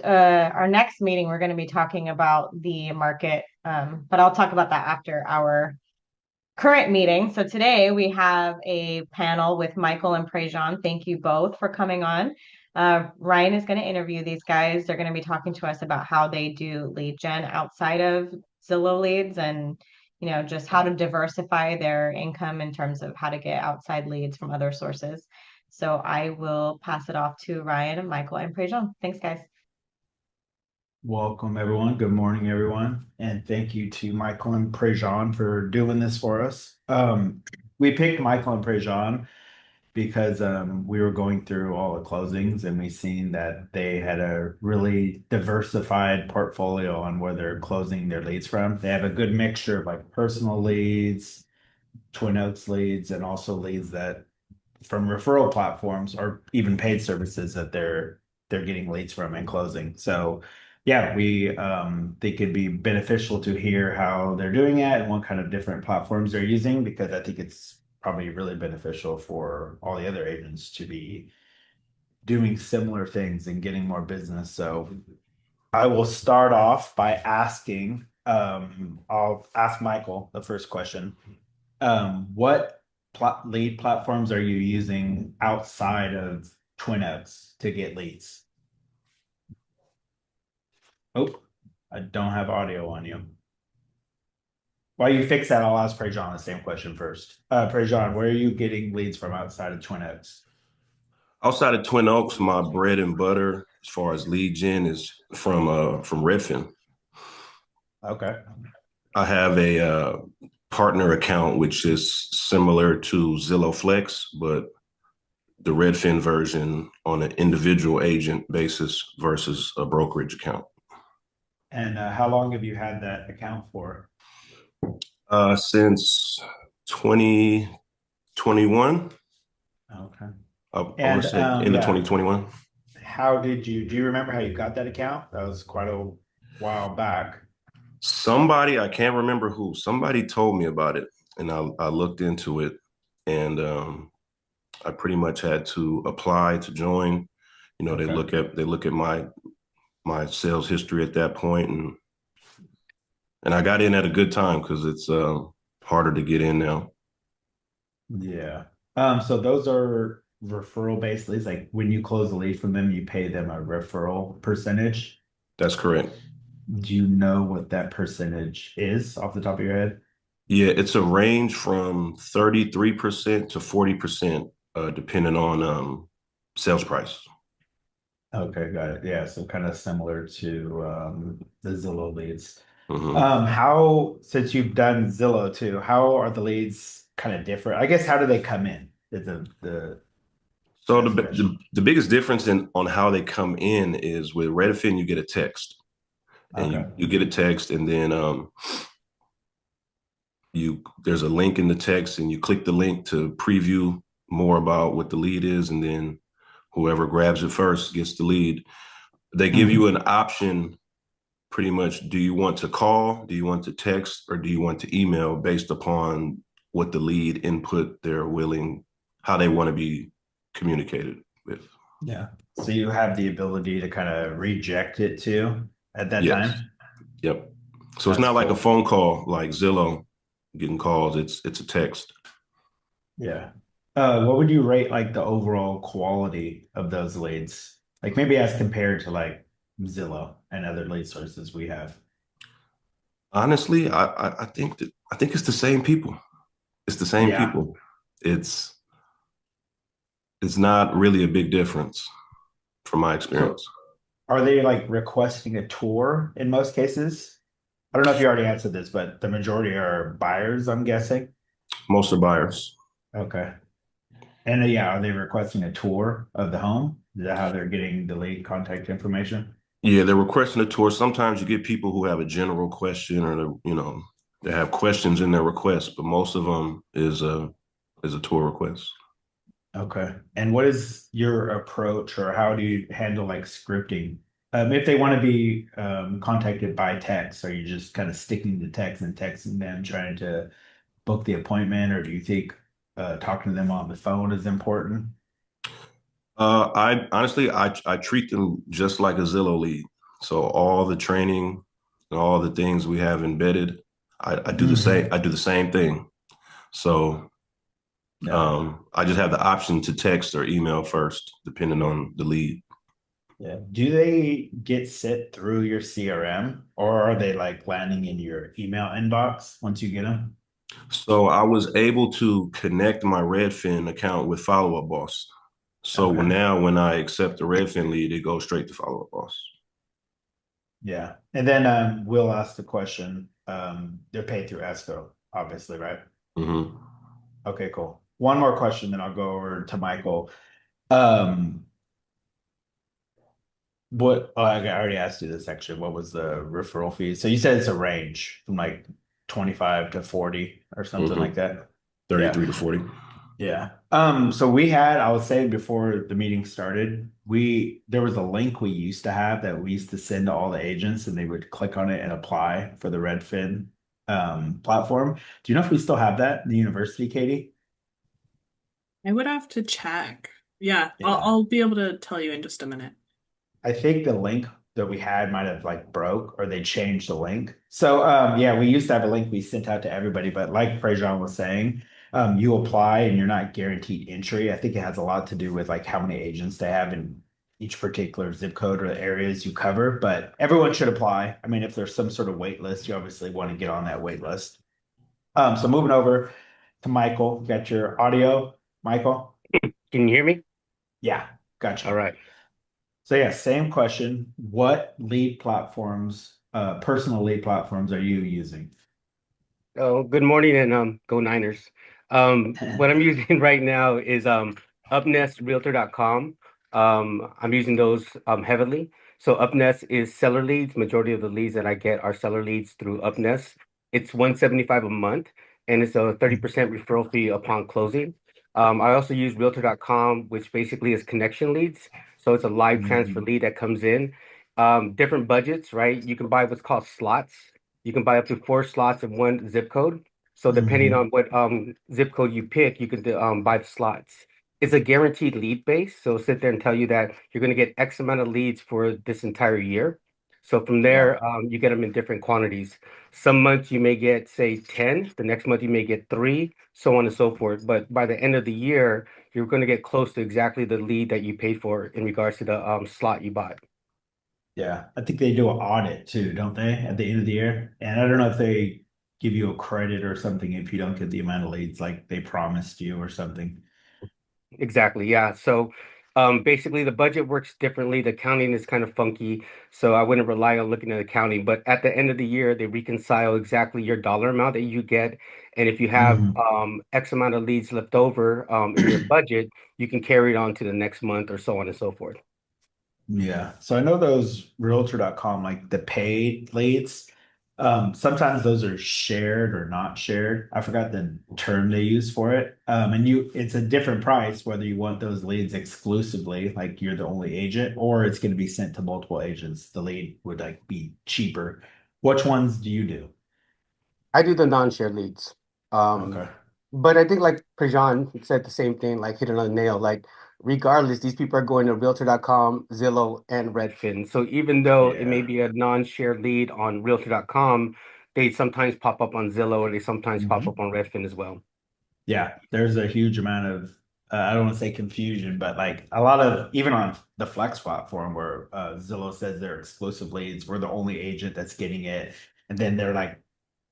our next meeting, we're going to be talking about the market, but I'll talk about that after our current meeting. So today we have a panel with Michael and Prejean. Thank you both for coming on. Ryan is going to interview these guys. They're going to be talking to us about how they do lead gen outside of Zillow leads and just how to diversify their income in terms of how to get outside leads from other sources. So I will pass it off to Ryan and Michael and Prejean. Thanks, guys. Welcome, everyone. Good morning, everyone. And thank you to Michael and Prejean for doing this for us. We picked Michael and Prejean because we were going through all the closings and we seen that they had a really diversified portfolio on where they're closing their leads from. They have a good mixture of like personal leads, Twin Oaks leads, and also leads that from referral platforms or even paid services that they're getting leads from and closing. So yeah, we think it'd be beneficial to hear how they're doing it and what kind of different platforms they're using, because I think it's probably really beneficial for all the other agents to be doing similar things and getting more business. So I will start off by asking, I'll ask Michael the first question. What lead platforms are you using outside of Twin Oaks to get leads? Oh, I don't have audio on you. While you fix that, I'll ask Prejean the same question first. Prejean, where are you getting leads from outside of Twin Oaks? Outside of Twin Oaks, my bread and butter as far as lead gen is from Redfin. Okay. I have a partner account which is similar to Zillow Flex, but the Redfin version on an individual agent basis versus a brokerage account. And how long have you had that account for? Since 2021. Okay. I want to say end of 2021. Do you remember how you got that account? That was quite a while back. Somebody, I can't remember who, somebody told me about it and I looked into it and I pretty much had to apply to join. Okay. They look at my sales history at that point and I got in at a good time because it's harder to get in now. Yeah. So those are referral based leads. Like when you close a lead from them, you pay them a referral percentage. That's correct. Do you know what that percentage is off the top of your head? Yeah, it's a range from 33% to 40%, depending on sales price. Okay, got it. Yeah, so kind of similar to the Zillow leads. Mm-hmm. Since you've done Zillow too, how are the leads kind of different? I guess how do they come in? So the biggest difference on how they come in is with Redfin, you get a text. And okay. you get a text and then there's a link in the text and you click the link to preview more about what the lead is, and then whoever grabs it first gets the lead. They give you an option pretty much. Do you want to call? Do you want to text? Or do you want to email based upon what the lead input how they want to be communicated with? Yeah. So you have the ability to kind of reject it too at that time? Yep. So it's not like a phone call like Zillow getting calls. It's a text. Yeah. What would you rate like the overall quality of those leads? Like maybe as compared to like Zillow and other lead sources we have. Honestly, I think it's the same people. It's the same people. It's not really a big difference from my experience. So are they like requesting a tour in most cases? I don't know if you already answered this, but the majority are buyers, I'm guessing. Most are buyers. Okay. And yeah, are they requesting a tour of the home? Is that how they're getting the lead contact information? Yeah, they're requesting a tour. Sometimes you get people who have a general question or they have questions in their request, but most of them is a tour request. Okay. And what is your approach, or how do you handle like scripting? If they want to be contacted by text, are you just kind of sticking to text and texting them, trying to book the appointment, or do you think talking to them on the phone is important? I honestly, I treat them just like a Zillow lead. So all the training and all the things we have embedded, I do the same. Mhm. I do the same thing. So Yeah. I just have the option to text or email first, depending on the lead. Yeah. Do they get sent through your CRM or are they like landing in your email inbox once you get them? So I was able to connect my Redfin account with Follow Up Boss. So Okay. now when I accept the Redfin lead, it goes straight to Follow Up Boss. Yeah. And then we'll ask the question. They're paid through escrow, obviously, right? Hmm. Okay, cool. One more question, then I'll go over to Michael. Um, I already asked you this actually. What was the referral fee? So you said it's a range from like 25 to 40 or something like Hmm. that. Yeah. 33 to 40. Yeah. So I was saying before the meeting started, there was a link we used to have that we used to send to all the agents and they would click on it and apply for the Redfin platform. Do you know if we still have that in the university, Katie? I would have to check. Yeah, Yeah. I'll be able to tell you in just a minute. I think the link that we had might have like broke or they changed the link. So yeah, we used to have a link we sent out to everybody, but like Prejean was saying, you apply and you're not guaranteed entry. I think it has a lot to do with like how many agents they have in each particular zip code or the areas you cover, but everyone should apply. I mean, if there's some sort of wait list, you obviously want to get on that wait list. So moving over to Michael, got your audio, Michael? Can you hear me? Yeah, All gotcha. right. So yeah, same question. What lead platforms, personal lead platforms are you using? Oh, good morning and go Niners. What I'm using right now is upnestrealtor.com. I'm using those heavily. So Upnest is seller leads. Majority of the leads that I get are seller leads through Upnest. It's 175 a month and it's a 30% referral fee upon closing. I also use realtor.com, which basically is connection leads. So it's a live transfer Mhm. lead that comes in. Different budgets, right? You can buy what's called slots. You can buy up to 4 slots in one zip code. So depending Mhm. on what zip code you pick, you can buy the slots. It's a guaranteed lead base. So sit there and tell you that you're going to get X amount of leads for this entire year. So from Yeah. there, you get them in different quantities. Some months you may get, say, 10. The next month you may get 3, so on and so forth. But by the end of the year, you're going to get close to exactly the lead that you paid for in regards to the slot you bought. Yeah. I think they do an audit too, don't they, at the end of the year? And I don't know if they give you a credit or something if you don't get the amount of leads like they promised you or something. Exactly. Yeah. So basically, the budget works differently. The accounting is kind of funky. So I wouldn't rely on looking at accounting. But at the end of the year, they reconcile exactly your dollar amount that you get. And if you have Mhm. X amount of leads left over in your budget, you can carry it on to the next month or so on and so forth. Yeah. So I know those realtor.com, like the paid leads, sometimes those are shared or not shared. I forgot the term they use for it. And it's a different price whether you want those leads exclusively, like you're the only agent, or it's going to be sent to multiple agents. The lead would like be cheaper. Which ones do you do? I do the non-share leads. Um, Okay. but I think like Prejean said the same thing, like hit it on the nail. Like regardless, these people are going to Realtor.com, Zillow, and Redfin. So even though it may Yeah. be a non-share lead on Realtor.com, they sometimes pop up on Zillow or they sometimes pop up Mhm. on Redfin as well. Yeah, there's a huge amount of I don't want to say confusion, but like a lot of even on the Flex platform where Zillow says they're exclusive leads, we're the only agent that's getting it, and then they're like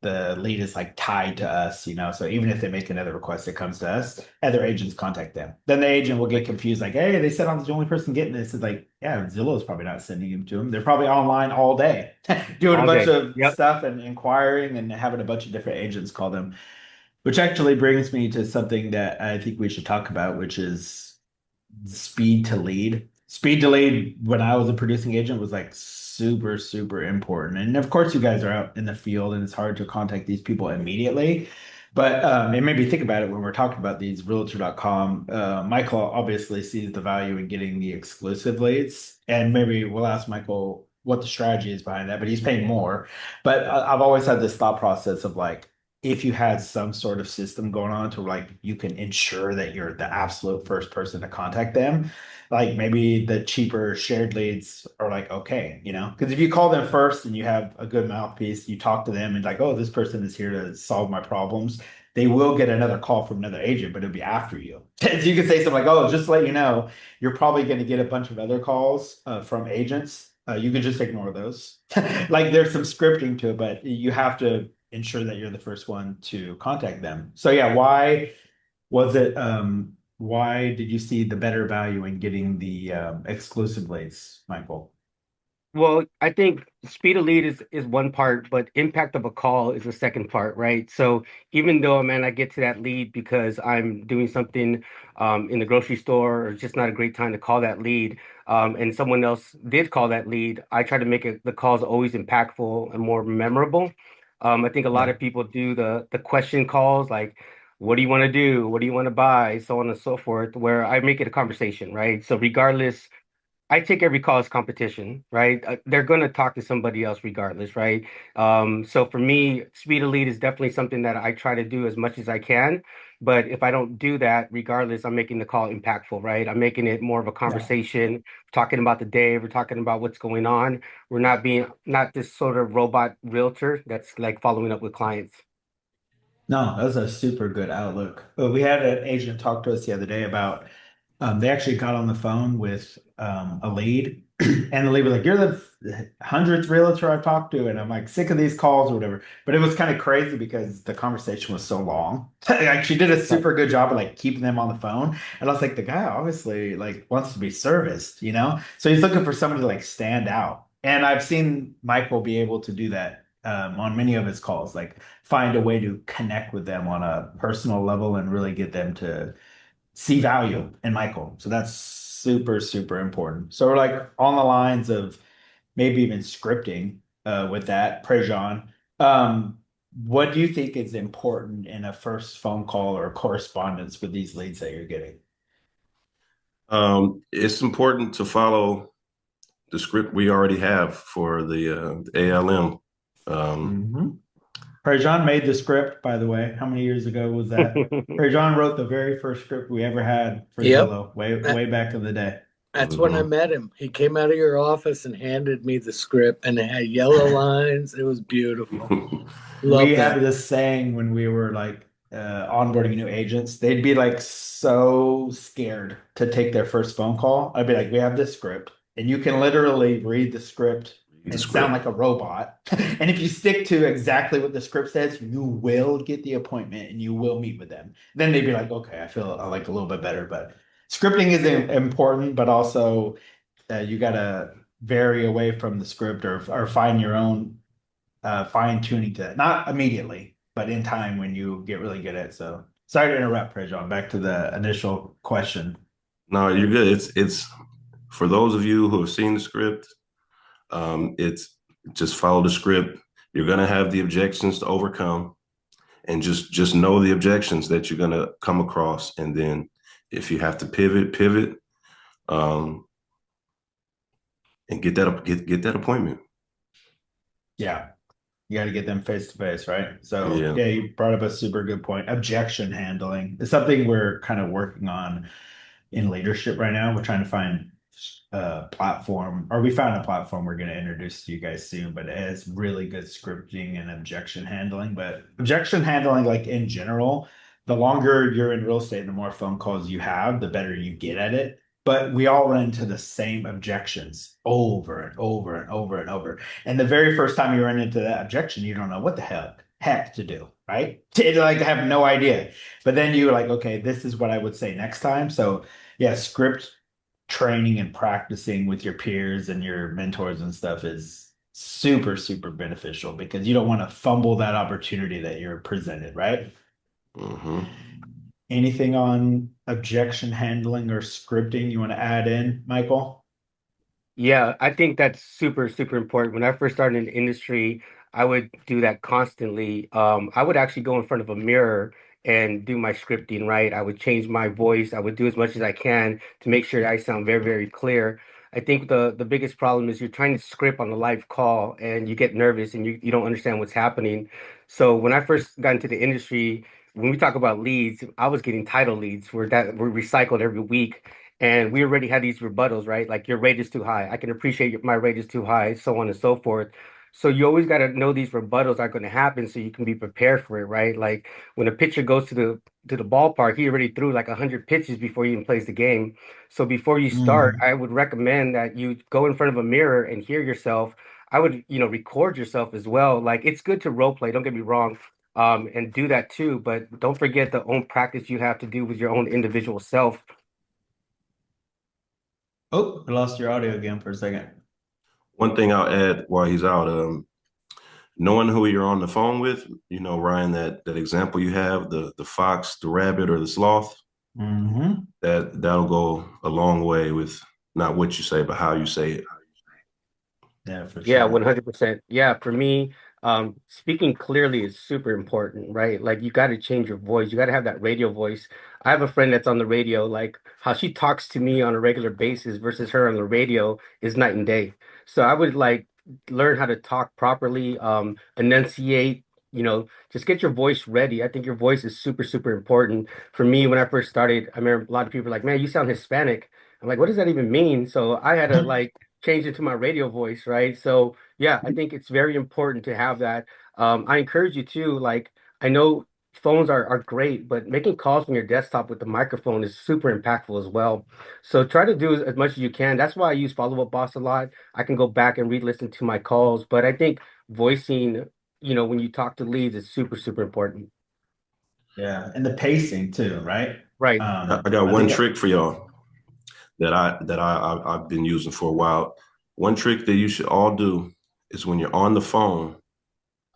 the lead is like tied to us, you know. So even if they make another request, it comes to us, other agents contact them. Then the agent will get Like confused, like, hey, they said I'm the only person getting this. It's like, yeah, Zillow's probably not sending them to them. They're probably online all day, doing a all bunch day. of Yep. stuff and inquiring and having a bunch of different agents call them. Which actually brings me to something that I think we should talk about, which is speed to lead. Speed to lead when I was a producing agent was like super, super important. And of course, you guys are out in the field and it's hard to contact these people immediately. But it made me think about it when we're talking about these realtor.com. Michael obviously sees the value in getting the exclusive leads. And maybe we'll ask Michael what the strategy is behind that, but he's paying more. But I've always had this thought process of like, if you had some sort of system going on to like you can ensure that you're the absolute first person to contact them, like maybe the cheaper shared leads are like, okay, because if you call them first and you have a good mouthpiece, you talk to them and like, oh, this person is here to solve my problems. They will get another call from another agent, but it'll be after you. So you can say something like, oh, just to let you know, you're probably going to get a bunch of other calls from agents. You can just ignore those. Like there's some scripting to it, but you have to ensure that you're the first one to contact them. So yeah, was it why did you see the better value in getting the exclusive leads, Michael? Well, I think speed of lead is one part, but impact of a call is the second part, right? So even though, man, I get to that lead because I'm doing something in the grocery store or it's just not a great time to call that lead, and someone else did call that lead, I try to make the calls always impactful and more memorable. I think a lot Yeah. of people do the question calls like, what do you want to do? What do you want to buy? So on and so forth, where I make it a conversation, right? So regardless, I take every call as competition, right? They're going to talk to somebody else regardless, right? So for me, speed of lead is definitely something that I try to do as much as I can. But if I don't do that, regardless, I'm making the call impactful, right? I'm making it more of a Yeah. conversation, talking about the day, we're talking about what's going on. We're not this sort of robot realtor that's like following up with clients. No, that's a super good outlook. But we had an agent talk to us the other day about they actually got on the phone with a lead, and the lead was like, "You're the 100th realtor I've talked to," and I'm like, sick of these calls or whatever. But it was kind of crazy because the conversation was so long. Like she did a Right. super good job of like keeping them on the phone, and I was like, the guy obviously like wants to be serviced. So he's looking for somebody to like stand out. And I've seen Michael be able to do that on many of his calls, like find a way to connect with them on a personal level and really get them to see value in Michael. So that's super, super important. So we're like on the lines of maybe even scripting with that, Prejean. What do you think is important in a first phone call or correspondence with these leads that you're getting? It's important to follow the script we already have for the ALM. Um, Mm-hmm. Prejean made the script, by the way. How many years ago was that? Prejean wrote the very first script we ever had for Yep. Zillow, way That, way back in the day. that's when I mhm. met him. He came out of your office and handed me the script, and it had yellow lines. It was beautiful. We Love had that. this saying when we were like onboarding new agents, they'd be like so scared to take their first phone call. I'd be like, we have this script, and you can literally read the script The and sound script. like a robot. And if you stick to exactly what the script says, you will get the appointment and you will meet with them. Then they'd be like, okay, I feel like a little bit better. But scripting is important, but also you got to vary away from the script or find your own fine tuning to it. Not immediately, but in time when you get really good at it. So sorry to interrupt, Prejon. Back to the initial question. No, you're good. It's for those of you who have seen the script. It's just follow the script. You're gonna have the objections to overcome, and just know the objections that you're gonna come across, and then if you have to pivot, um, and get that appointment. Yeah. You got to get them face to face, right? So, Yeah. yeah, you brought up a super good point. Objection handling is something we're kind of working on in leadership right now. We're trying to find a platform, or we found a platform we're going to introduce to you guys soon, but it has really good scripting and objection handling. But objection handling, like in general, the longer you're in real estate, the more phone calls you have, the better you get at it. But we all run into the same objections over and over and over and over. And the very first time you run into that objection, you don't know what the heck to do, right? Like have no idea. But then you're like, okay, this is what I would say next time. So yeah, script training and practicing with your peers and your mentors and stuff is super, super beneficial because you don't want to fumble that opportunity that you're presented, right? Hmm. Anything on objection handling or scripting you want to add in, Michael? Yeah, I think that's super, super important. When I first started in the industry, I would do that constantly. I would actually go in front of a mirror and do my scripting, right? I would change my voice. I would do as much as I can to make sure that I sound very, very clear. I think the biggest problem is you're trying to script on a live call and you get nervous and you don't understand what's happening. So when I first got into the industry, when we talk about leads, I was getting title leads where that were recycled every week. And we already had these rebuttals, right? Like your rate is too high. I can appreciate my rate is too high, so on and so forth. So you always got to know these rebuttals are going to happen so you can be prepared for it, right? Like when a pitcher goes to the ballpark, he already threw like 100 pitches before he even plays the game. So before you start, Mm. I would recommend that you go in front of a mirror and hear yourself. I would, record yourself as well. Like it's good to role play, don't get me wrong, and do that too. But don't forget the own practice you have to do with your own individual self. Oh, I lost your audio again for a second. One thing I'll add while he's out, knowing who you're on the phone with, Ryan, that example you have, the fox, the rabbit, or the sloth, Mm-hmm. that'll go a long way with not what you say, but how you say it. Yeah, for Yeah, sure. 100%. Yeah, for me, speaking clearly is super important, right? Like you got to change your voice. You got to have that radio voice. I have a friend that's on the radio, like how she talks to me on a regular basis versus her on the radio is night and day. So I would like learn how to talk properly, enunciate, just get your voice ready. I think your voice is super, super important. For me, when I first started, I remember a lot of people were like, man, you sound Hispanic. I'm like, what does that even mean? So I had to like change it to my radio voice, right? So yeah, I think it's very important to have that. I encourage you to like, I know phones are great, but making calls from your desktop with the microphone is super impactful as well. So try to do as much as you can. That's why I use Follow Up Boss a lot. I can go back and re-listen to my calls, but I think voicing, when you talk to leads is super, super important. Yeah, and the pacing too, right? Right. I got I one think trick for y'all that I've been using for a while. One trick that you should all do is when you're on the phone,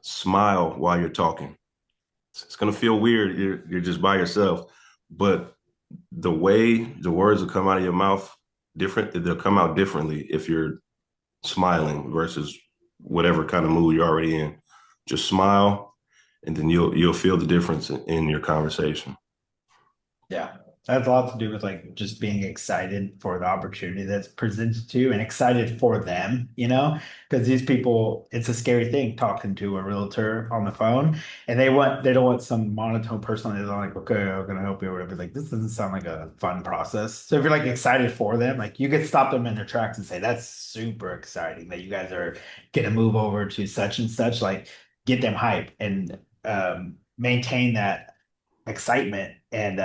smile while you're talking. It's gonna feel weird. You're just by yourself, but the way the words will come out of your mouth they'll come out differently if you're smiling versus whatever kind of mood you're already in. Just smile, and then you'll feel the difference in your conversation. Yeah, that has a lot to do with like just being excited for the opportunity that's presented to you and excited for them, because these people, it's a scary thing talking to a realtor on the phone and they don't want some monotone person. They're like, okay, I'm gonna help you or whatever. Like, this doesn't sound like a fun process. So if you're like excited for them, like you can stop them in their tracks and say, that's super exciting that you guys are gonna move over to such and such, like get them hype and maintain that excitement. And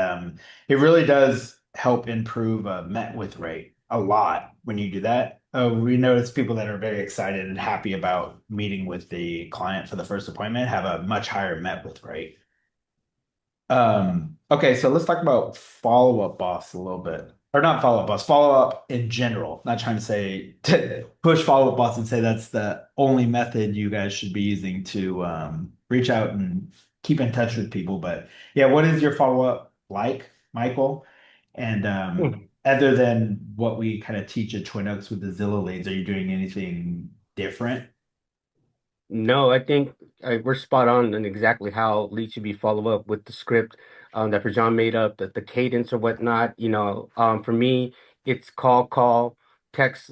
it really does help improve met with rate a lot when you do that. We notice people that are very excited and happy about meeting with the client for the first appointment have a much higher met with rate. Okay, so let's talk about follow-up boss a little bit. Or not follow-up boss, follow-up in general. Not trying to say to push follow-up boss and say that's the only method you guys should be using to reach out and keep in touch with people. But yeah, what is your follow-up like, Michael? And other than what we kind of teach at Twin Oaks with the Zillow leads, are you doing anything different? No, I think we're spot on exactly how leads should be follow up with the script that Prajan made up, the cadence or whatnot. For me, it's call, text,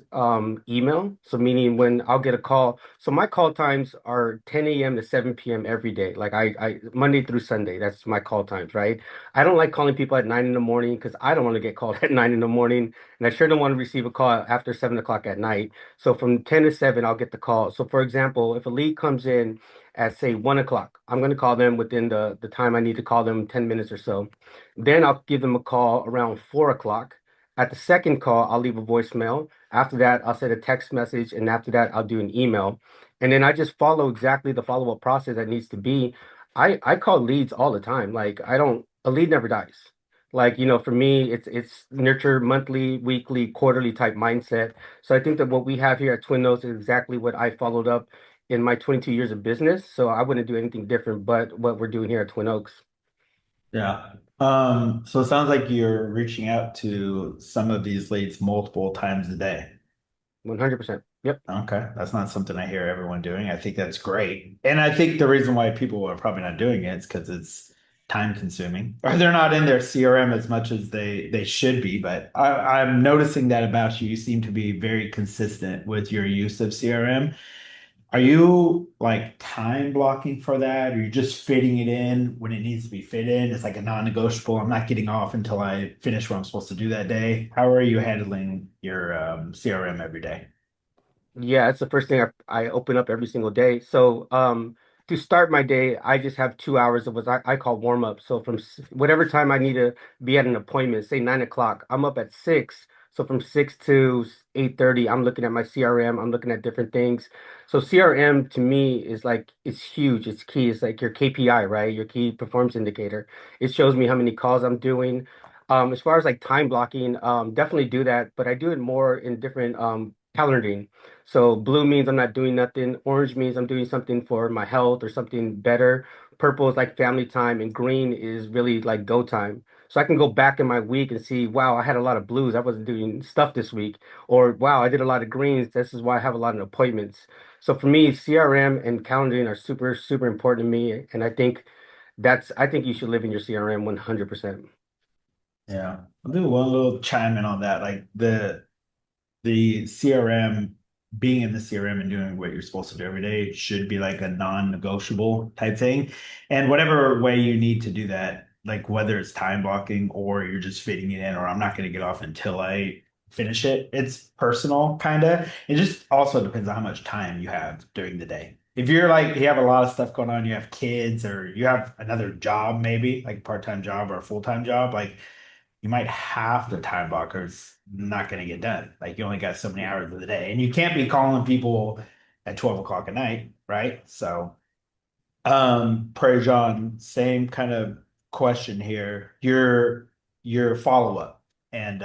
email. So meaning when I'll get a call. So my call times are 10 a.m. to 7 p.m. every day. Like I Monday through Sunday, that's my call times, right? I don't like calling people at 9 in the morning because I don't want to get called at 9 in the morning, and I sure don't want to receive a call after 7 o'clock at night. So from 10 to 7, I'll get the call. So for example, if a lead comes in at say 1 o'clock, I'm going to call them within the time I need to call them, 10 minutes or so. Then I'll give them a call around 4 o'clock. At the second call, I'll leave a voicemail. After that, I'll send a text message. And after that, I'll do an email. And then I just follow exactly the follow-up process that needs to be. I call leads all the time. Like a lead never dies. Like, for me, it's nurture monthly, weekly, quarterly type mindset. So I think that what we have here at Twin Nose is exactly what I followed up in my 22 years of business. So I wouldn't do anything different but what we're doing here at Twin Oaks. Yeah. So it sounds like you're reaching out to some of these leads multiple times a day. 100%. Yep. Okay, that's not something I hear everyone doing. I think that's great. And I think the reason why people are probably not doing it is because it's time consuming or they're not in their CRM as much as they should be. But I'm noticing that about you. You seem to be very consistent with your use of CRM. Are you like time blocking for that? Or you just fitting it in when it needs to be fit in? It's like a non-negotiable. I'm not getting off until I finish what I'm supposed to do that day. How are you handling your CRM every day? Yeah, it's the first thing I open up every single day. So, to start my day, I just have 2 hours of what I call warm up. So from whatever time I need to be at an appointment, say 9 o'clock, I'm up at 6. So from 6 to 8:30, I'm looking at my CRM. I'm looking at different things. So CRM to me is like it's huge. It's key. It's like your KPI, right? Your key performance indicator. It shows me how many calls I'm doing. As far as like time blocking, definitely do that, but I do it more in different calendaring. So blue means I'm not doing nothing. Orange means I'm doing something for my health or something better. Purple is like family time, and green is really like go time. So I can go back in my week and see, wow, I had a lot of blues. I wasn't doing stuff this week. Or wow, I did a lot of greens. This is why I have a lot of appointments. So for me, CRM and calendaring are super, super important to me. And I think you should live in your CRM 100%. Yeah, I'll do one little chime in on that. Like the CRM, being in the CRM and doing what you're supposed to do every day should be like a non-negotiable type thing. And whatever way you need to do that, like whether it's time blocking or you're just fitting it in, or I'm not going to get off until I finish it, it's personal, kind of. It just also depends on how much time you have during the day. If you're like, you have a lot of stuff going on, you have kids or you have another job, maybe like a part-time job or a full-time job, like you might have the time blockers not going to get done. Like you only got so many hours of the day, and you can't be calling people at 12 o'clock at night, right? So, Prejean, same kind of question here. Your follow up and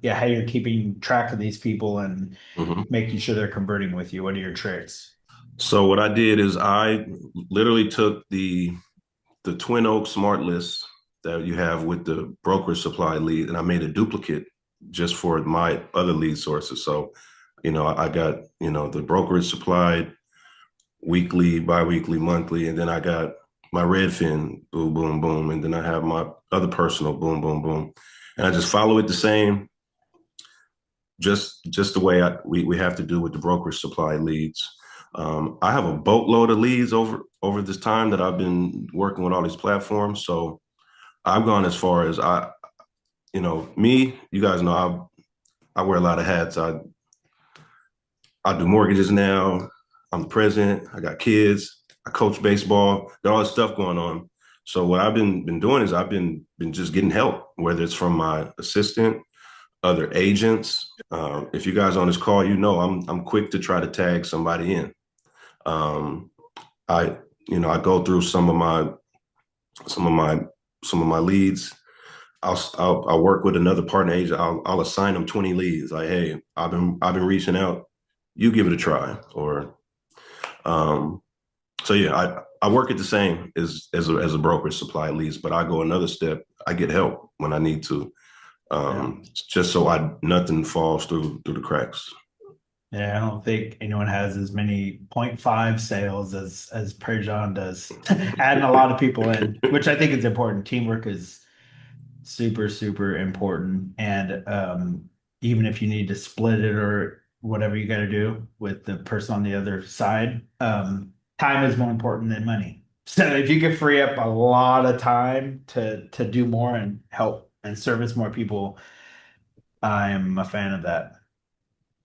yeah, how you're keeping track of these people and Mhm. making sure they're converting with you. What are your tricks? So what I did is I literally took the Twin Oak Smart List that you have with the broker supply lead, and I made a duplicate just for my other lead sources. So, I got, the brokerage supplied weekly, biweekly, monthly, and then I got my Redfin, boom, boom, boom, and then I have my other personal, boom, boom, boom, and I just follow it the same, just the way we have to do with the brokerage supply leads. I have a boatload of leads over this time that I've been working with all these platforms. So I've gone as far as me. You guys know I wear a lot of hats. I do mortgages now. I'm the president. I got kids. I coach baseball. Got all this stuff going on. So what I've been doing is I've been just getting help, whether it's from my assistant, other agents. If you guys on this call, I'm quick to try to tag somebody in. Um, I I go through some of my some of my leads. I'll work with another partner agent. I'll assign them 20 leads. Like, hey, I've been reaching out. You give it a try. Or um, so yeah, I work it the same as a broker supply leads, but I go another step. I get help when I need to, Yeah. just so nothing falls through the cracks. Yeah, I don't think anyone has as many point five sales as Prejean does, adding a lot of people in, which I think is important. Teamwork is super, super important. And even if you need to split it or whatever you got to do with the person on the other side, time is more important than money. So if you can free up a lot of time to do more and help and service more people, I'm a fan of that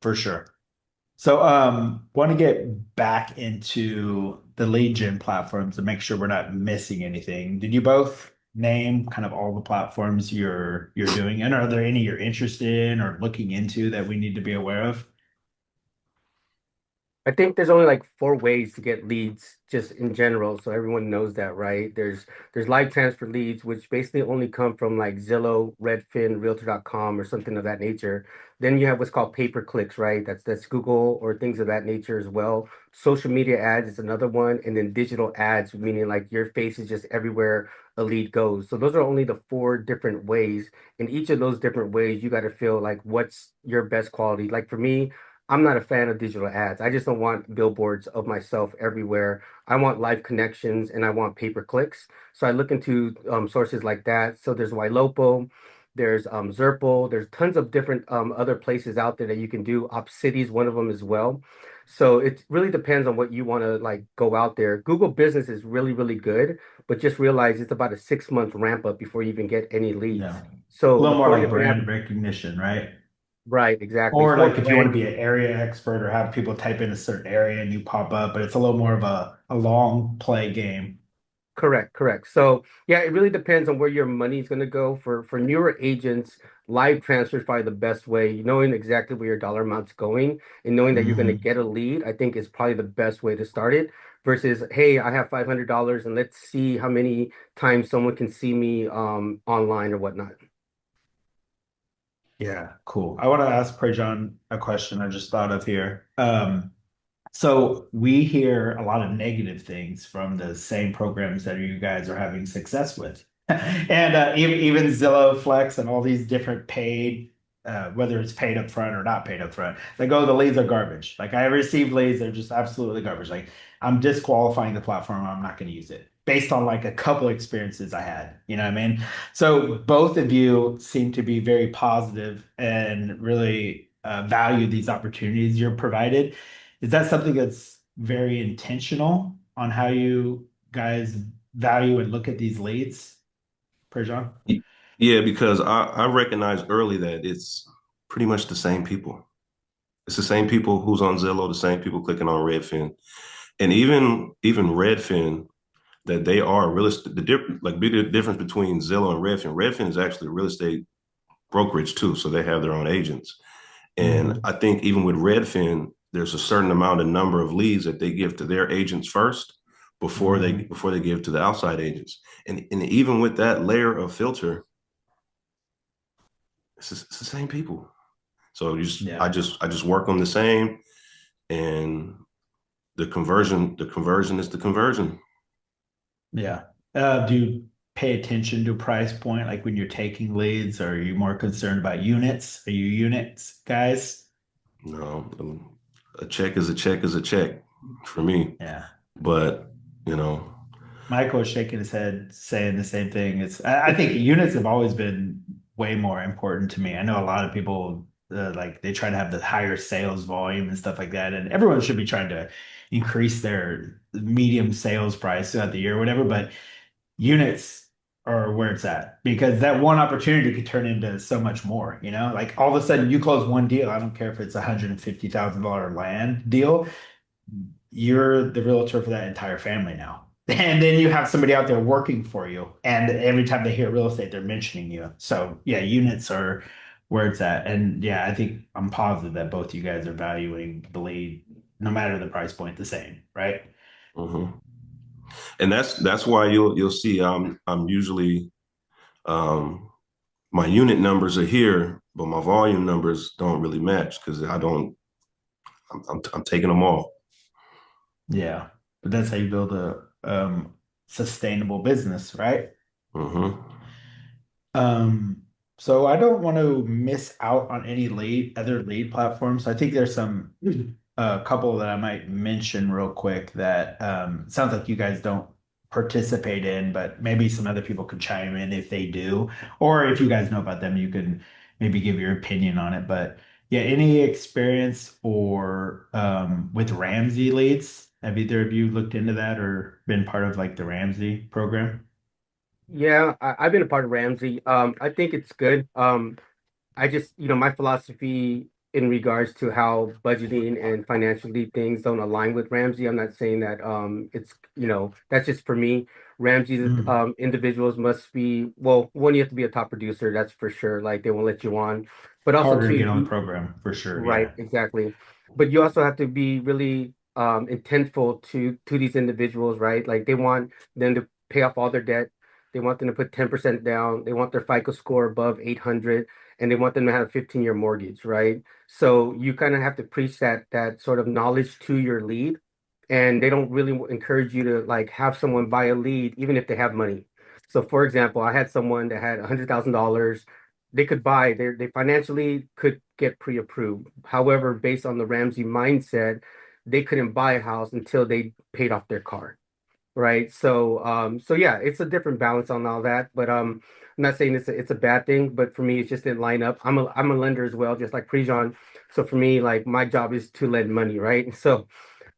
for sure. So, want to get back into the lead gen platforms to make sure we're not missing anything. Did you both name kind of all the platforms you're doing, and are there any you're interested in or looking into that we need to be aware of? I think there's only like four ways to get leads just in general, so everyone knows that, right? There's live transfer leads, which basically only come from like Zillow, Redfin, Realtor.com, or something of that nature. Then you have what's called pay per clicks, right? That's Google or things of that nature as well. Social media ads is another one, and then digital ads, meaning like your face is just everywhere a lead goes. So those are only the four different ways. In each of those different ways, you got to feel like what's your best quality. Like for me, I'm not a fan of digital ads. I just don't want billboards of myself everywhere. I want live connections and I want pay per clicks. So I look into sources like that. So there's Ylopo, there's Zerple, there's tons of different other places out there that you can do. Opcity is one of them as well. So it really depends on what you want to like go out there. Google Business is really, really good, but just realize it's about a 6 month ramp up before you even get any leads. Yeah. A So little more before you like ever have, brand recognition, right? right, exactly. It's Or more like if you want to brand. be an area expert or have people type in a certain area and you pop up, but it's a little more of a long play game. Correct, correct. So yeah, it really depends on where your money is going to go. For newer agents, live transfer is probably the best way. Knowing exactly where your dollar amount's going and knowing that you're going to Hmm. get a lead, I think is probably the best way to start it. Versus, hey, I have $500 and let's see how many times someone can see me online or whatnot. Yeah, cool. I want to ask Prejon a question I just thought of here. So we hear a lot of negative things from the same programs that you guys are having success with. And even Zillow Flex and all these different paid, whether it's paid up front or not paid up front, they go, the leads are garbage. Like I received leads, they're just absolutely garbage. Like I'm disqualifying the platform, I'm not going to use it based on like a couple experiences I had. You know what I mean? So both of you seem to be very positive and really value these opportunities you're provided. Is that something that's very intentional on how you guys value and look at these leads, Prejean? Yeah, because I recognized early that it's pretty much the same people. It's the same people who's on Zillow, the same people clicking on Redfin, and even Redfin that they are real estate. The difference, like big difference between Zillow and Redfin. Redfin is actually a real estate brokerage too, so they have their own agents. And Hmm. I think even with Redfin, there's a certain amount of number of leads that they give to their agents first Hmm. before they give to the outside agents. And even with that layer of filter, it's the same people. So Yeah. I just work on the same, and the conversion is the conversion. Yeah. Do you pay attention to price point like when you're taking leads, or are you more concerned about units? Are you units guys? No, a check is a check is a check for me. Yeah. But you know, Michael was shaking his head, saying the same thing. I think units have always been way more important to me. I know a lot of people like they try to have the higher sales volume and stuff like that, and everyone should be trying to increase their medium sales price throughout the year, or whatever. But units are where it's at because that one opportunity could turn into so much more. Like all of a sudden you close one deal. I don't care if it's $150,000 land deal, you're the realtor for that entire family now. And then you have somebody out there working for you. And every time they hear real estate, they're mentioning you. So yeah, units are where it's at. And yeah, I think I'm positive that both you guys are valuing the lead, no matter the price point, the same, right? mhm. And that's why you'll see I'm usually um, my unit numbers are here, but my volume numbers don't really match because I don't. I'm taking them all. Yeah. But that's how you build a sustainable business, right? Hmm. Um, so I don't want to miss out on any other lead platforms. I think there's a couple that I might mention real quick that sounds like you guys don't participate in, but maybe some other people could chime in if they do, or if you guys know about them, you can maybe give your opinion on it. But yeah, any experience or with Ramsey leads? Have either of you looked into that or been part of like the Ramsey program? Yeah, I've been a part of Ramsey. I think it's good. I just, my philosophy in regards to how budgeting and financially things don't align with Ramsey. I'm not saying that it's, that's just for me. Ramsey's Mm. individuals must be, well, one, you have to be a top producer, that's for sure. Like they won't let you on. But also Harder to two, get on the program for sure. right, Yeah. exactly. But you also have to be really intentful to these individuals, right? Like they want them to pay off all their debt. They want them to put 10% down. They want their FICO score above 800 and they want them to have a 15-year mortgage, right? So you kind of have to preach that sort of knowledge to your lead. And they don't really encourage you to like have someone buy a lead even if they have money. So for example, I had someone that had $100,000 they could buy they financially could get pre-approved. However, based on the Ramsey mindset, they couldn't buy a house until they paid off their car, right? So yeah, it's a different balance on all that, but I'm not saying it's a bad thing, but for me, it just didn't line up. I'm a lender as well, just like Prejean. So for me, like my job is to lend money, right? So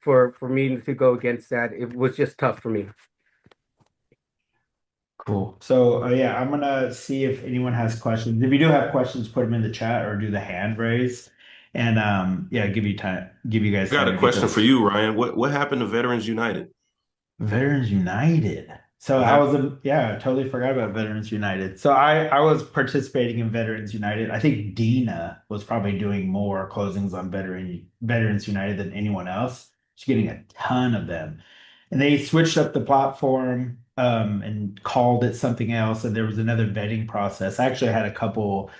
for me to go against that, it was just tough for me. Cool. So yeah, I'm gonna see if anyone has questions. If you do have questions, put them in the chat or do the hand raise, and yeah, give you guys I got time a to get question for those. you, Ryan. What happened to Veterans United? Veterans United. So What I happened? was yeah, I totally forgot about Veterans United. So I was participating in Veterans United. I think Dina was probably doing more closings on Veterans United than anyone else. She's getting a ton of them. And they switched up the platform and called it something else. And there was another vetting process. I actually had a couple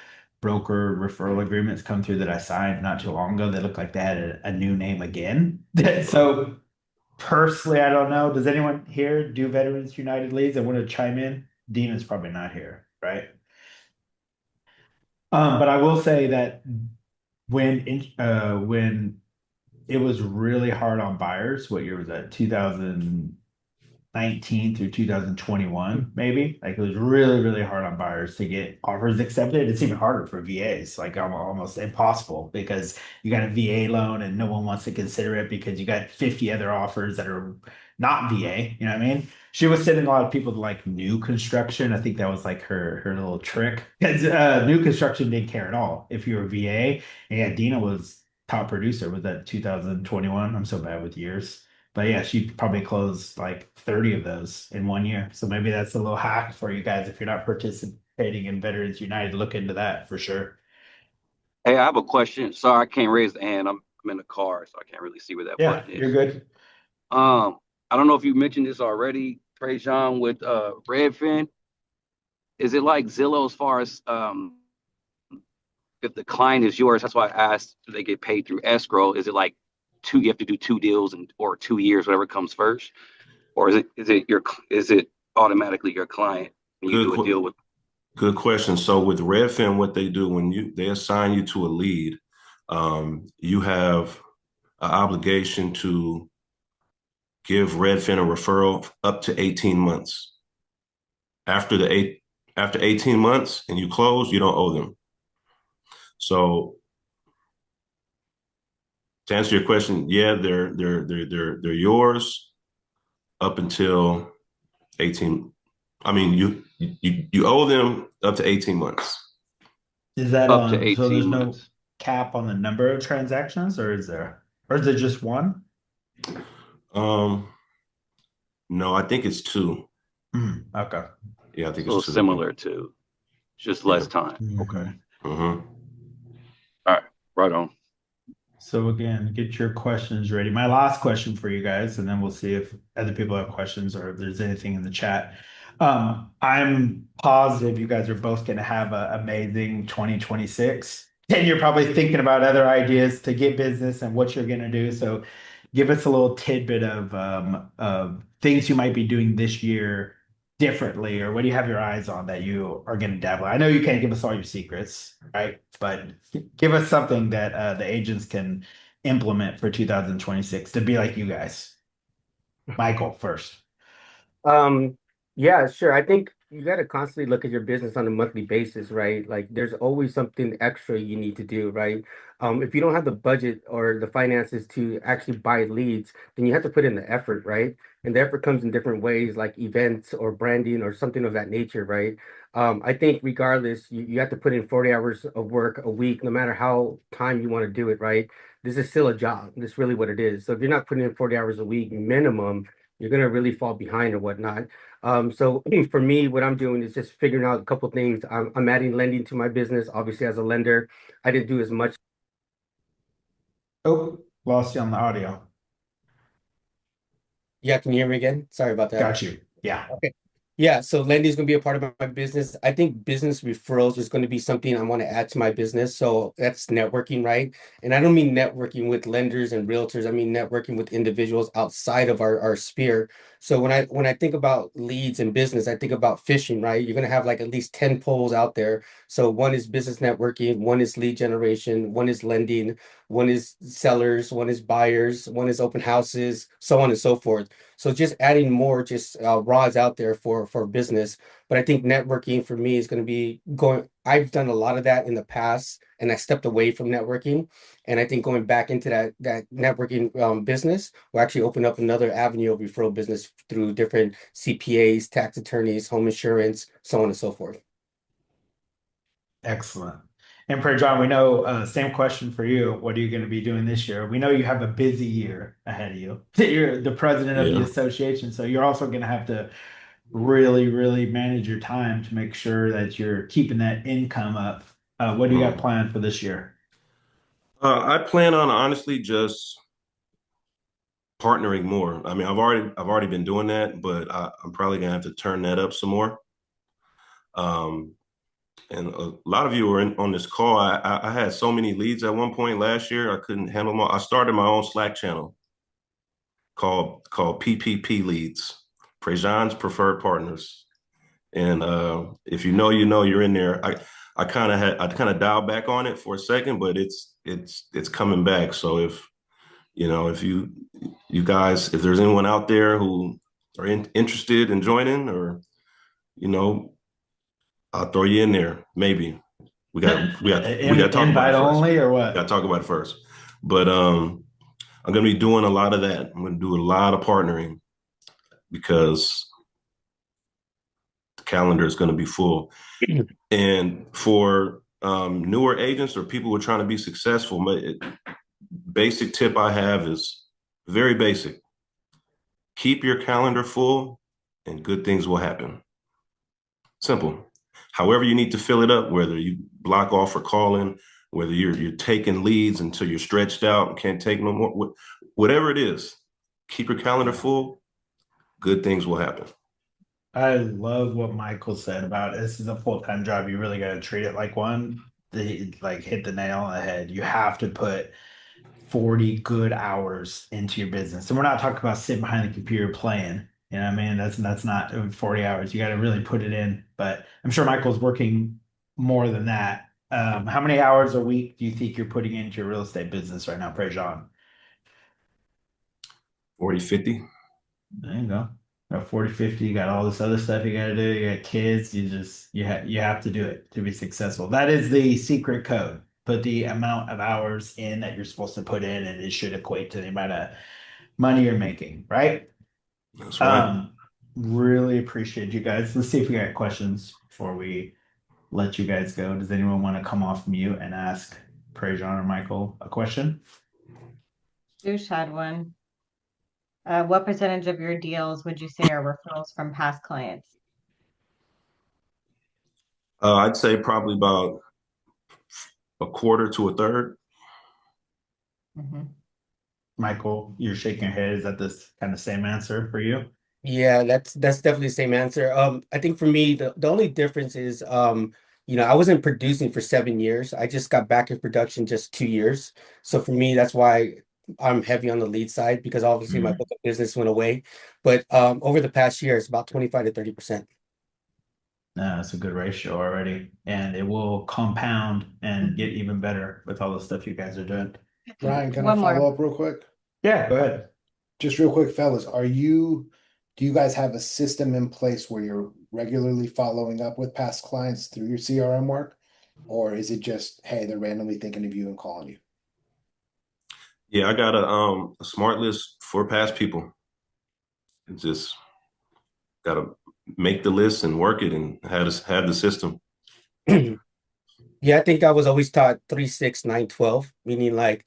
broker referral agreements come through that I signed not too long ago. They looked like they had a new name again. So personally, I don't know. Does anyone here do Veterans United leads? I want to chime in. Dean is probably not here, right? But I will say that when it was really hard on buyers, what year was that? 2019 through 2021, maybe. Like it was really, really hard on buyers to get offers accepted. It's even harder for VAs, like almost impossible because you got a VA loan and no one wants to consider it because you got 50 other offers that are not VA. You know what I mean? She was sending a lot of people to like new construction. I think that was like her little trick because new construction didn't care at all if you were VA. And yeah, Dina was top producer with that 2021. I'm so bad with years. But yeah, she probably closed like 30 of those in 1 year. So maybe that's a little hack for you guys if you're not participating in Veterans United. Look into that for sure. Hey, I have a question. Sorry, I can't raise the hand. I'm in the car, so I can't really see where that Yeah, button you're is. good. I don't know if you mentioned this already, Prejean, with Redfin. Is it like Zillow as far as if the client is yours? That's why I asked, do they get paid through escrow? Is it like you have to do two deals or 2 years, whatever comes first? Or is it automatically your client when you Good, do a deal with? good question. So with Redfin, what they do when they assign you to a lead, you have an obligation to give Redfin a referral up to 18 months. After 18 months and you close, you don't owe them. So to answer your question, yeah, they're yours up until 18. I mean, you owe them up to 18 months. Is that Up to on? So 18 there's no months. cap on the number of transactions, or is there? Or is it just one? Um, no, I think it's two. Okay. Yeah, I think So it's two. similar to just Yeah. less time. Okay. Mhm. Mm-hmm. All right. Right on. So again, get your questions ready. My last question for you guys, and then we'll see if other people have questions or if there's anything in the chat. I'm positive you guys are both going to have an amazing 2026. And you're probably thinking about other ideas to get business and what you're going to do. So give us a little tidbit of things you might be doing this year differently, or what do you have your eyes on that you are going to dabble? I know you can't give us all your secrets, right? But give us something that the agents can implement for 2026 to be like you guys. Michael first. Um, yeah, sure. I think you got to constantly look at your business on a monthly basis, right? Like there's always something extra you need to do, right? If you don't have the budget or the finances to actually buy leads, then you have to put in the effort, right? And the effort comes in different ways, like events or branding or something of that nature, right? I think regardless, you have to put in 40 hours of work a week, no matter how time you want to do it, right? This is still a job. This is really what it is. So if you're not putting in 40 hours a week minimum, you're gonna really fall behind or whatnot. So for me, what I'm doing is just figuring out a couple things. I'm adding lending to my business. Obviously, as a lender, I didn't do as much. Oh, lost you on the audio. Yeah, can you hear me again? Sorry about that. Got you. Yeah. Okay. Yeah, so lending is going to be a part of my business. I think business referrals is going to be something I want to add to my business. So that's networking, right? And I don't mean networking with lenders and realtors. I mean networking with individuals outside of our sphere. So when I think about leads and business, I think about fishing, right? You're going to have like at least 10 poles out there. So one is business networking, one is lead generation, one is lending, one is sellers, one is buyers, one is open houses, so on and so forth. So just adding more just rods out there for business. But I think networking for me is going to be going. I've done a lot of that in the past, and I stepped away from networking. And I think going back into that networking business will actually open up another avenue of referral business through different CPAs, tax attorneys, home insurance, so on and so forth. Excellent. And for John, we know same question for you. What are you going to be doing this year? We know you have a busy year ahead of you. You're the president of the Yeah. association, so you're also going to have to really, really manage your time to make sure that you're keeping that income up. What do you got planned for this year? I plan on honestly just partnering more. I mean, I've already been doing that, but I'm probably gonna have to turn that up some more. Um, and a lot of you were on this call. I had so many leads at one point last year, I couldn't handle them all. I started my own Slack channel called PPP Leads, Prejean's Preferred Partners. And if you know, you know, you're in there. I kind of dialed back on it for a second, but it's coming back. So if you guys, if there's anyone out there who are interested in joining, or you know, I'll throw you in there. Maybe we got to talk about Invite it first. only or We got to what? talk about it first. But I'm gonna be doing a lot of that. I'm gonna do a lot of partnering because the calendar is gonna be full. And for newer agents or people who are trying to be successful, basic tip I have is very basic. Keep your calendar full and good things will happen. Simple. However you need to fill it up, whether you block off for calling, whether you're taking leads until you're stretched out and can't take no more, whatever it is, keep your calendar full, good things will happen. I love what Michael said about this is a full-time job. You really got to treat it like one. Like hit the nail on the head. You have to put 40 good hours into your business. And we're not talking about sitting behind the computer playing. You know what I mean? That's not 40 hours. You got to really put it in. But I'm sure Michael's working more than that. How many hours a week do you think you're putting into your real estate business right now, Prejean? 40, 50. There you go. Got 40, 50, you got all this other stuff you got to do. You got kids. You have to do it to be successful. That is the secret code. Put the amount of hours in that you're supposed to put in, and it should equate to the amount of money you're making, right? That's right. Really appreciate you guys. Let's see if we got questions before we let you guys go. Does anyone want to come off mute and ask Prejean or Michael a question? Douche had one. What percentage of your deals would you say are referrals from past clients? I'd say probably about a quarter to a third. Mm-hmm. Michael, you're shaking your head. Is that this kind of same answer for you? Yeah, that's definitely the same answer. I think for me, the only difference is, I wasn't producing for 7 years. I just got back in production just 2 years. So for me, that's why I'm heavy on the lead side because obviously my book of business went away. But over the past year, it's about 25 to 30%. No, that's a good ratio already, and it will compound and get even better with all the stuff you guys are doing. Ryan, can I One more. follow up real quick? Yeah, go ahead. Just real quick, fellas, do you guys have a system in place where you're regularly following up with past clients through your CRM work? Or is it just, hey, they're randomly thinking of you and calling you? Yeah, I got a smart list for past people. It's just gotta make the list and work it and have the system. Yeah, I think I was always taught 3, 6, 9, 12, meaning like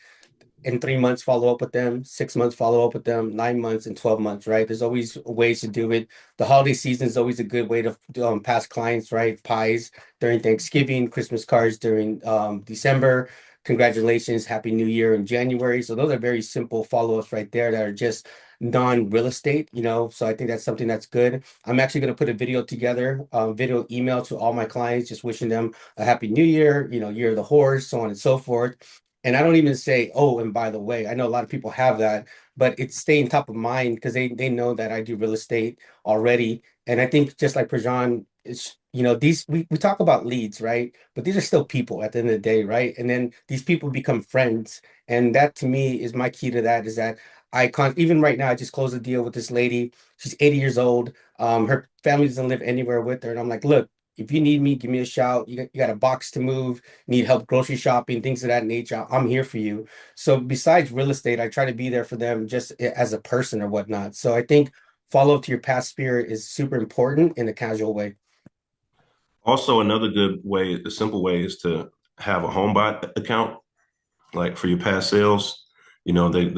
in 3 months, follow up with them, 6 months, follow up with them, 9 months and 12 months, right? There's always ways to do it. The holiday season is always a good way to pass clients, right? Pies during Thanksgiving, Christmas cards during December. Congratulations, Happy New Year in January. So those are very simple follow-ups right there that are just non-real estate, So I think that's something that's good. I'm actually going to put a video together, video email to all my clients, just wishing them a Happy New Year, Year of the Horse, so on and so forth. And I don't even say, oh, and by the way, I know a lot of people have that, but it's staying top of mind because they know that I do real estate already. And I think just like Prejean it's, we talk about leads, right? But these are still people at the end of the day, right? And then these people become friends. And that to me is my key to that is that even right now, I just closed a deal with this lady. She's 80 years old. Her family doesn't live anywhere with her. And I'm like, look, if you need me, give me a shout. You got a box to move, need help grocery shopping, things of that nature. I'm here for you. So besides real estate, I try to be there for them just as a person or whatnot. So I think follow up to your past spirit is super important in a casual way. Also, another good way, a simple way, is to have a homebot account, like for your past sales. They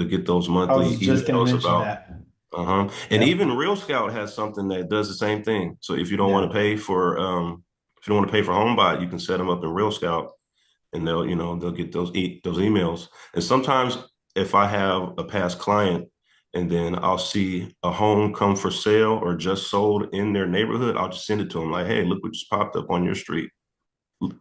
get those I monthly was just going to emails mention about, that. and Yep. even Real Scout has something that does the same thing. So if you don't want Yeah. to pay for, if you don't want to pay for homebot, you can set them up in Real Scout, and they'll get those emails. And sometimes if I have a past client and then I'll see a home come for sale or just sold in their neighborhood, I'll just send it to them like, hey, look what just popped up on your street.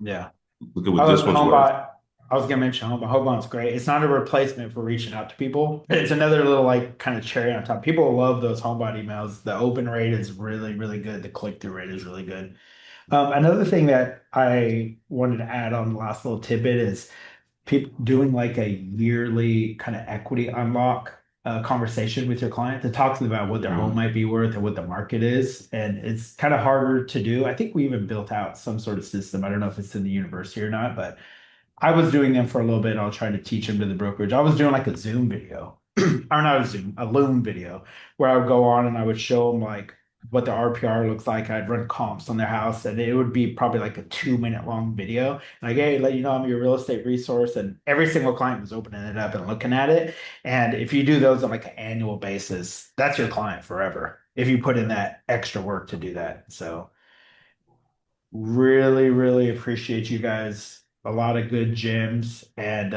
Yeah. Look at what this one's worth. I was gonna mention Homebot. Homebot's great. It's not a replacement for reaching out to people. It's another little like kind of cherry on top. People love those Homebot emails. The open rate is really, really good. The click-through rate is really good. Another thing that I wanted to add on the last little tidbit is people doing like a yearly kind of equity unlock conversation with your client to talk to them about what their home might be worth and what the market is. And it's kind of harder to do. I think we even built out some sort of system. I don't know if it's in the university or not, but I was doing them for a little bit. I was trying to teach them to the brokerage. I was doing like a Zoom video, or not a Zoom, a Loom video, where I would go on and I would show them like what the RPR looks like. I'd run comps on their house, and it would be probably like a 2 minute long video. Like, hey, let you know I'm your real estate resource. And every single client was opening it up and looking at it. And if you do those on like an annual basis, that's your client forever. If you put in that extra work to do that. So really, really appreciate you guys. A lot of good gems. And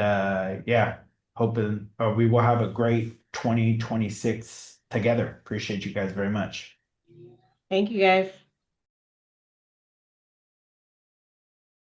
yeah, hoping we will have a great 2026 together. Appreciate you guys very much. Thank you guys.